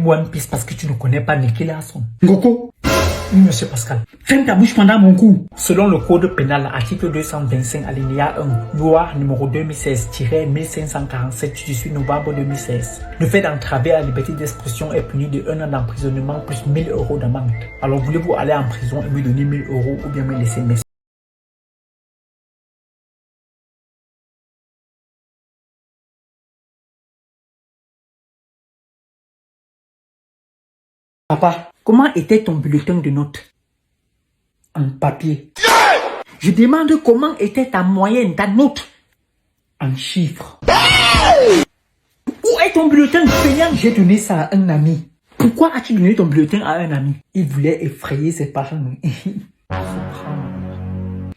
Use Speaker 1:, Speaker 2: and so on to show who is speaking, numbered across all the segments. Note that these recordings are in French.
Speaker 1: même One Piece parce que tu ne connais pas Nicky Larson.
Speaker 2: Ngoko.
Speaker 1: Monsieur Pascal,
Speaker 2: Ferme ta bouche pendant mon cou.
Speaker 1: selon le code pénal, article 225, alinéa 1, loi numéro 2016-1547 du 18 novembre 2016, le fait d'entraver la liberté d'expression est puni de 1 an d'emprisonnement plus 1000 € d'amende. Alors voulez-vous aller en prison et me donner 1000 € ou bien me laisser merci?
Speaker 2: Papa, comment était ton bulletin de notes?
Speaker 1: En papier,
Speaker 2: Je demande comment était ta moyenne, ta note?
Speaker 1: en chiffres.
Speaker 2: Où est ton bulletin, feignant?
Speaker 1: J'ai donné ça à un ami.
Speaker 2: Pourquoi as-tu donné ton bulletin à un ami?
Speaker 1: Il voulait effrayer ses parents.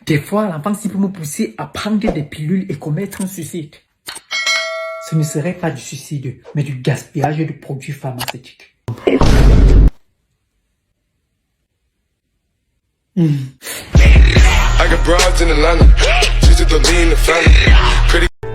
Speaker 2: Des fois, l'enfant s'il peut me pousser à prendre des pilules et commettre un suicide.
Speaker 1: Ce ne serait pas du suicide, mais du gaspillage de produits pharmaceutiques.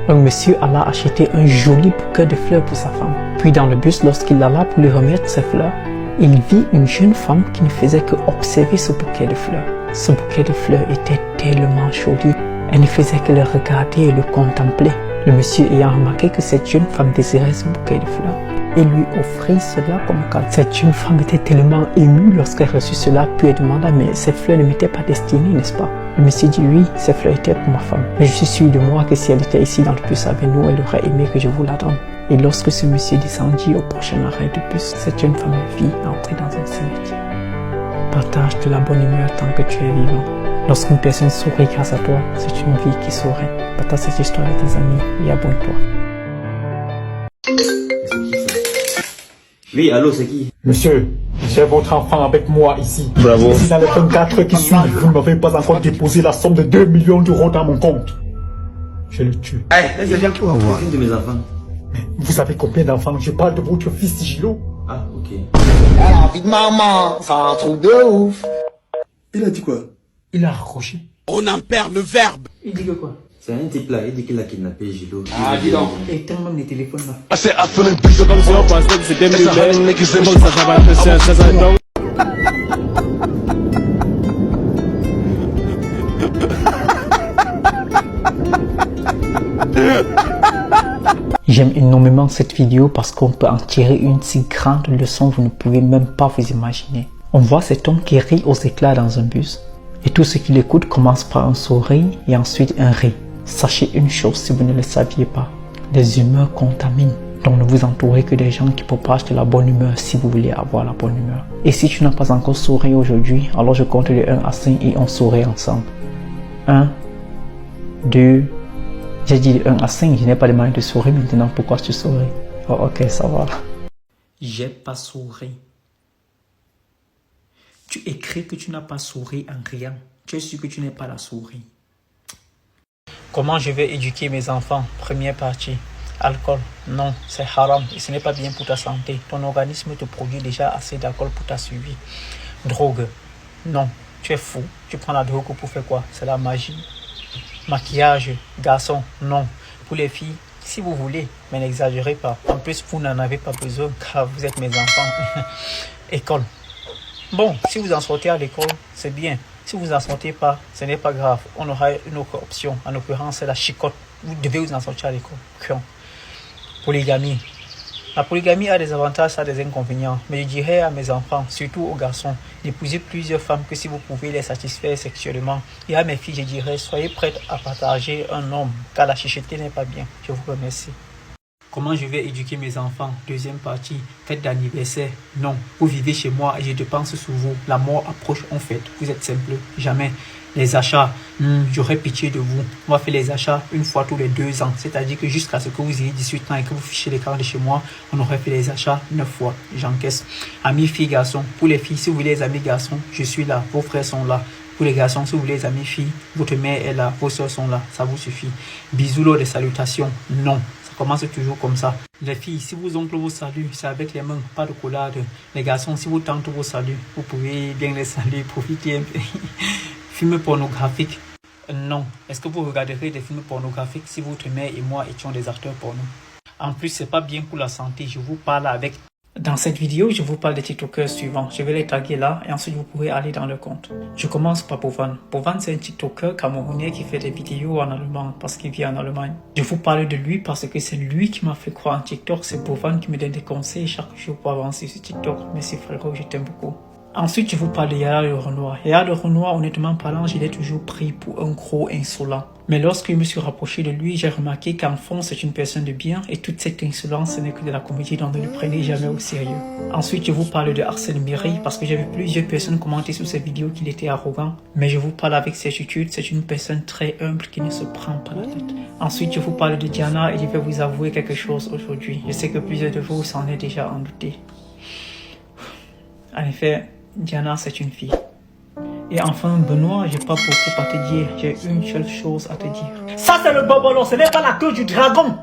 Speaker 1: Un monsieur alla acheter un joli bouquet de fleurs pour sa femme. Puis dans le bus, lorsqu'il alla pour lui remettre ses fleurs, il vit une jeune femme qui ne faisait que observer ce bouquet de fleurs. Ce bouquet de fleurs était tellement joli, elle ne faisait que le regarder et le contempler. Le monsieur ayant remarqué que cette jeune femme désirait ce bouquet de fleurs, et lui offrit cela comme cadeau. Cette jeune femme était tellement émue lorsqu'elle reçut cela, puis elle demanda, mais ces fleurs ne m'étaient pas destinées, n'est-ce pas? Le monsieur dit, oui, ces fleurs étaient pour ma femme. Mais je suis sûr de moi que si elle était ici dans le bus avec nous, elle aurait aimé que je vous la donne. Et lorsque ce monsieur descendit au prochain arrêt de bus, cette jeune femme le vit entrer dans un cimetière. Partage de la bonne humeur tant que tu es vivant. Lorsqu'une personne sourit grâce à toi, c'est une vie qui sourit. Partage cette histoire avec tes amis et abonne-toi.
Speaker 3: Oui, allô, c'est qui?
Speaker 1: Monsieur, j'ai votre enfant avec moi ici.
Speaker 3: Bravo.
Speaker 1: Si dans les 24 qui suivent, vous ne m'avez pas encore déposé la somme de 2 millions d'euros dans mon compte, je le tue.
Speaker 3: Hey, c'est bien pour avoir une de mes enfants.
Speaker 1: Vous savez combien d'enfants? Je parle de votre fils Gilo.
Speaker 3: Ah, ok.
Speaker 4: La vie de maman, c'est un truc de ouf.
Speaker 3: Il a dit quoi?
Speaker 1: Il a raccroché.
Speaker 5: On en perd le verbe.
Speaker 1: Il dit que quoi?
Speaker 3: C'est un type là, il dit qu'il a kidnappé Gilo.
Speaker 2: Ah, dis donc.
Speaker 1: Éteins même les téléphones là.
Speaker 5: I said I feeling pizza comme si on pensait que c'était mieux. Les niggas c'est bon, ça va être ça donc.
Speaker 1: J'aime énormément cette vidéo parce qu'on peut en tirer une si grande leçon, vous ne pouvez même pas vous imaginer. On voit cet homme qui rit aux éclats dans un bus. Et tout ce qui l'écoute commence par un sourire et ensuite un rire. Sachez une chose si vous ne le saviez pas. Les humeurs contaminent. Donc ne vous entourez que des gens qui propagent de la bonne humeur si vous voulez avoir la bonne humeur. Et si tu n'as pas encore souri aujourd'hui, alors je compte de 1 à 5 et on sourit ensemble. 1, 2, j'ai dit de 1 à 5, je n'ai pas demandé de sourire maintenant, pourquoi tu souris? Oh ok, ça va. J'ai pas souri. Tu écris que tu n'as pas souri en riant. Tu es sûr que tu n'es pas la souris. Comment je vais éduquer mes enfants? Première partie. Alcool, non, c'est haram et ce n'est pas bien pour ta santé. Ton organisme te produit déjà assez d'alcool pour ta survie. Drogue, non, tu es fou. Tu prends la drogue pour faire quoi? C'est la magie. Maquillage, garçon, non. Pour les filles, si vous voulez, mais n'exagérez pas. En plus, vous n'en avez pas besoin car vous êtes mes enfants. École. Bon, si vous en sortez à l'école, c'est bien. Si vous n'en sortez pas, ce n'est pas grave. On aura une autre option. En l'occurrence, c'est la chicotte. Vous devez vous en sortir à l'école. Polygamie. La polygamie a des avantages, ça a des inconvénients. Mais je dirais à mes enfants, surtout aux garçons, d'épousez plusieurs femmes que si vous pouvez les satisfaire sexuellement. Et à mes filles, je dirais, soyez prêtes à partager un homme, car la chicheté n'est pas bien. Je vous remercie. Comment je vais éduquer mes enfants? Deuxième partie, fête d'anniversaire. Non, vous vivez chez moi et je dépense sur vous. La mort approche en fête. Vous êtes simple. Jamais. Les achats, j'aurais pitié de vous. On va faire les achats une fois tous les 2 ans. C'est-à-dire que jusqu'à ce que vous ayez 18 ans et que vous fichez les cartes de chez moi, on aurait fait les achats 9 fois. J'encaisse. Amis, filles, garçons. Pour les filles, si vous voulez les amis garçons, je suis là. Vos frères sont là. Pour les garçons, si vous voulez les amis filles, votre mère est là. Vos soeurs sont là. Ça vous suffit. Bisous lors des salutations. Non. Commence toujours comme ça. Les filles, si vos oncles vous saluent, c'est avec les mains, pas de collade. Les garçons, si vos tantes vous saluent, vous pouvez bien les saluer, profitez un peu. Films pornographiques. Non. Est-ce que vous regarderez des films pornographiques si votre mère et moi étions des acteurs porno? En plus, c'est pas bien pour la santé. Je vous parle avec Dans cette vidéo, je vous parle des TikTokers suivants. Je vais les taguer là et ensuite vous pourrez aller dans leur compte. Je commence par Bovan. Bovan, c'est un TikToker camerounais qui fait des vidéos en allemand parce qu'il vit en Allemagne. Je vous parle de lui parce que c'est lui qui m'a fait croire en TikTok. C'est Bovan qui me donne des conseils chaque jour pour avancer sur TikTok. Merci frérot, je t'aime beaucoup. Ensuite, je vous parle de Yaya le Renoir. Yaya le Renoir, honnêtement parlant, je l'ai toujours pris pour un gros insolent. Mais lorsque je me suis rapproché de lui, j'ai remarqué qu'en fond, c'est une personne de bien et toute cette insolence, ce n'est que de la comédie, donc ne le prenez jamais au sérieux. Ensuite, je vous parle de Arsène Mireille parce que j'avais plusieurs personnes commenter sous cette vidéo qu'il était arrogant. Mais je vous parle avec certitude, c'est une personne très humble qui ne se prend pas la tête. Ensuite, je vous parle de Diana et je vais vous avouer quelque chose aujourd'hui. Je sais que plusieurs de vous s'en est déjà en douté. En effet, Diana, c'est une fille. Et enfin, Benoît, j'ai pas beaucoup à te dire. J'ai une seule chose à te dire. Ça, c'est le bobolo, ce n'est pas la queue du dragon.